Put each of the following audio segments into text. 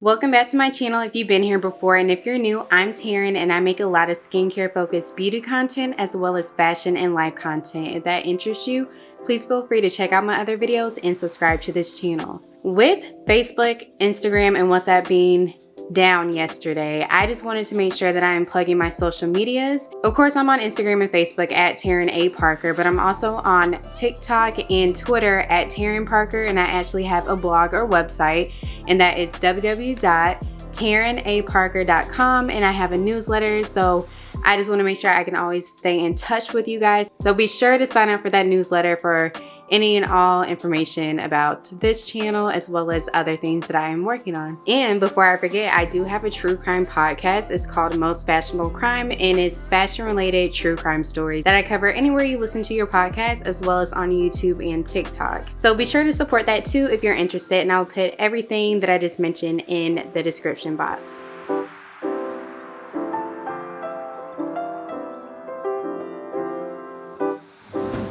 Welcome back to my channel if you've been here before, and if you're new, I'm Teryn and I make a lot of skincare focused beauty content as well as fashion and life content. If that interests you, please feel free to check out my other videos and subscribe to this channel. With Facebook, Instagram, and WhatsApp being down yesterday, I just wanted to make sure that I am plugging my social medias. Of course, I'm on Instagram and Facebook at Teryn A. Parker, but I'm also on TikTok and Twitter at Teryn Parker, and I actually have a blog or website, and that is www.terynaparker.com, and I have a newsletter, so I just want to make sure I can always stay in touch with you guys. So be sure to sign up for that newsletter for any and all information about this channel as well as other things that I am working on. And before I forget, I do have a true crime podcast. It's called Most Fashionable Crime, and it's fashion related true crime stories that I cover anywhere you listen to your podcast as well as on YouTube and TikTok. So be sure to support that too if you're interested, and I'll put everything that I just mentioned in the description box.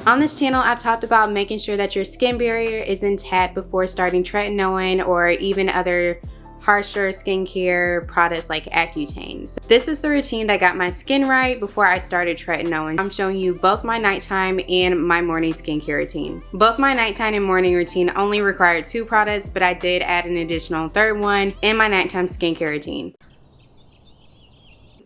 On this channel, I've talked about making sure that your skin barrier is intact before starting Tretinoin or even other harsher skincare products like Accutane. So this is the routine that got my skin right before I started Tretinoin. I'm showing you both my nighttime and my morning skincare routine. Both my nighttime and morning routine only required 2 products, but I did add an additional third one in my nighttime skincare routine.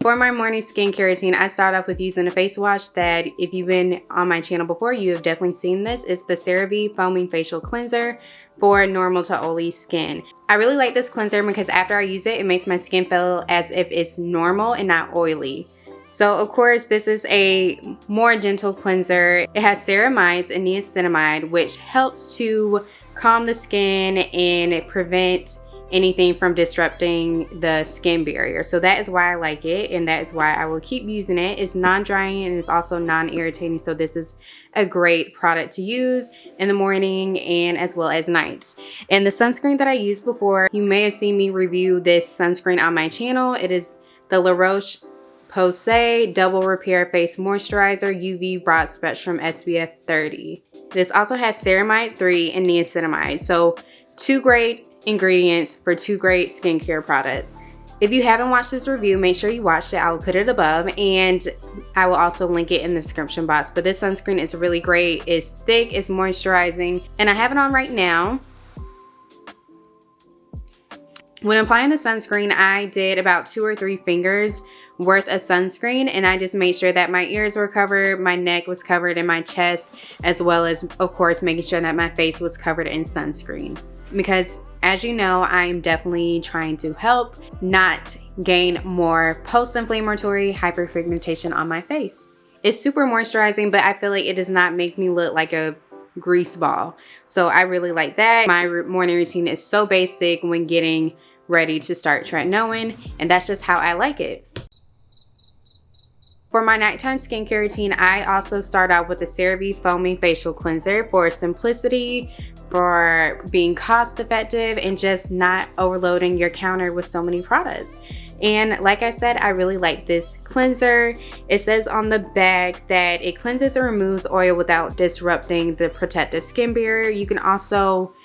For my morning skincare routine, I start off with using a face wash that, if you've been on my channel before, you have definitely seen this. It's the CeraVe Foaming Facial Cleanser for normal to oily skin. I really like this cleanser because after I use it, it makes my skin feel as if it's normal and not oily. So of course, this is a more gentle cleanser. It has ceramides and niacinamide, which helps to calm the skin and prevent anything from disrupting the skin barrier. So that is why I like it, and that is why I will keep using it. It's non-drying and it's also non-irritating, so this is a great product to use in the morning and as well as night. And the sunscreen that I used before, you may have seen me review this sunscreen on my channel. It is the Roche-Posay Double Repair Face Moisturizer UV Broad Spectrum SPF 30. This also has ceramide 3 and niacinamide, so 2 great ingredients for 2 great skincare products. If you haven't watched this review, make sure you watch it. I will put it above, and I will also link it in the description box. But this sunscreen is really great. It's thick, it's moisturizing, and I have it on right now. When applying the sunscreen, I did about 2 or 3 fingers worth of sunscreen, and I just made sure that my ears were covered, my neck was covered, and my chest, as well as, of course, making sure that my face was covered in sunscreen. Because as you know, I'm definitely trying to help not gain more post-inflammatory hyperpigmentation on my face. It's super moisturizing, but I feel like it does not make me look like a grease ball. So I really like that. My morning routine is so basic when getting ready to start Tretinoin, and that's just how I like it. For my nighttime skincare routine, I also start out with the CeraVe Foaming Facial Cleanser for simplicity, for being cost effective, and just not overloading your counter with so many products. And like I said, I really like this cleanser. It says on the bag that it cleanses and removes oil without disrupting the protective skin barrier. You can also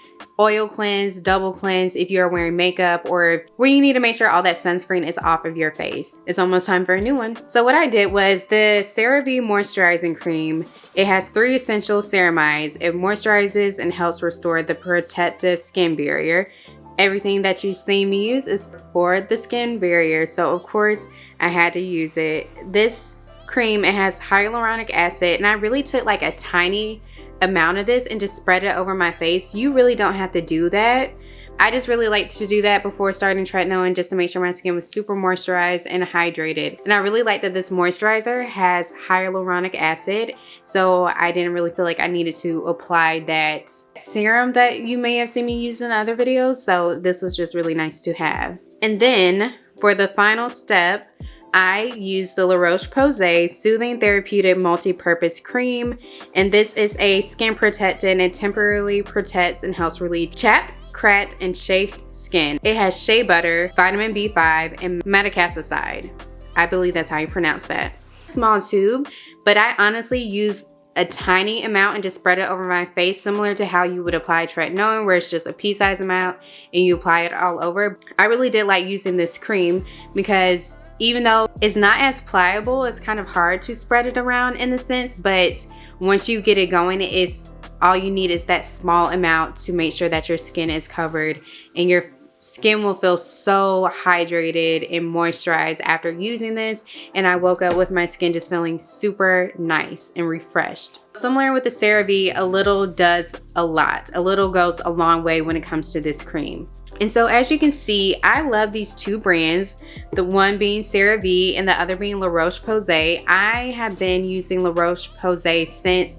oil cleanse, double cleanse if you're wearing makeup or where you need to make sure all that sunscreen is off of your face. It's almost time for a new one. So what I did was the CeraVe Moisturizing Cream. It has 3 essential ceramides. It moisturizes and helps restore the protective skin barrier. Everything that you've seen me use is for the skin barrier, so of course I had to use it. This cream, it has hyaluronic acid, and I really took like a tiny amount of this and just spread it over my face. You really don't have to do that. I just really like to do that before starting Tretinoin, just to make sure my skin was super moisturized and hydrated. And I really like that this moisturizer has hyaluronic acid, so I didn't really feel like I needed to apply that serum that you may have seen me use in other videos, so this was just really nice to have. And then for the final step, I used the Roche-Posay Soothing Therapeutic Multi-Purpose Cream, and this is a skin protectant. It temporarily protects and helps relieve chapped, cracked, and chafed skin. It has shea butter, vitamin B5, and metacasicide. I believe that's how you pronounce that. Small tube, but I honestly use a tiny amount and just spread it over my face, similar to how you would apply tretinoin, where it's just a pea-sized amount and you apply it all over. I really did like using this cream because even though it's not as pliable, it's kind of hard to spread it around in the sense, but once you get it going, it's all you need is that small amount to make sure that your skin is covered, and your skin will feel so hydrated and moisturized after using this. And I woke up with my skin just feeling super nice and refreshed. Similar with the CeraVe, a little does a lot. A little goes a long way when it comes to this cream. And so as you can see, I love these two brands, the one being CeraVe and the other being La-Roche-Posay. I have been using La-Roche-Posay since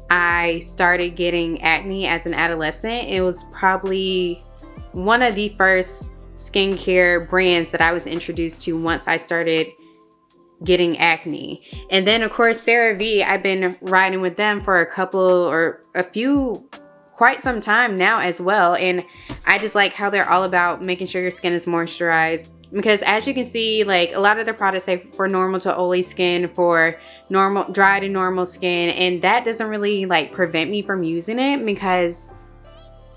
I started getting acne as an adolescent. It was probably one of the first skincare brands that I was introduced to once I started getting acne. And then of course CeraVe, I've been riding with them for quite some time now as well. And I just like how they're all about making sure your skin is moisturized, because as you can see, like a lot of their products say for normal to oily skin, for normal dry to normal skin, and that doesn't really like prevent me from using it because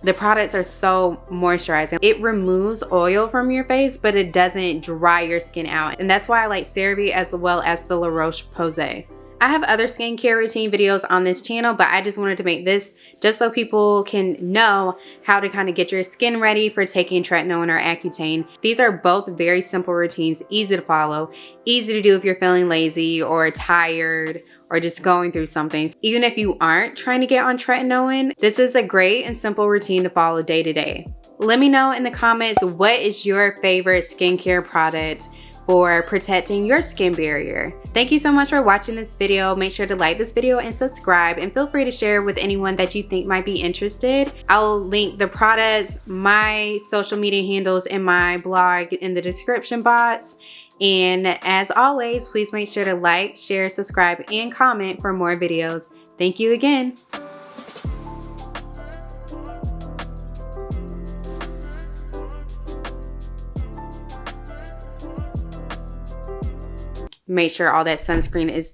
the products are so moisturizing. It removes oil from your face, but it doesn't dry your skin out. And that's why I like CeraVe as well as the La-Roche-Posay. I have other skincare routine videos on this channel, but I just wanted to make this just so people can know how to kind of get your skin ready for taking tretinoin or Accutane. These are both very simple routines, easy to follow, easy to do if you're feeling lazy or tired or just going through something. Even if you aren't trying to get on tretinoin, this is a great and simple routine to follow day to day. Let me know in the comments, what is your favorite skincare product for protecting your skin barrier? Thank you so much for watching this video. Make sure to like this video and subscribe, and feel free to share with anyone that you think might be interested. I'll link the products, my social media handles, and my blog in the description box. And as always, please make sure to like, share, subscribe, and comment for more videos. Thank you again. Make sure all that sunscreen is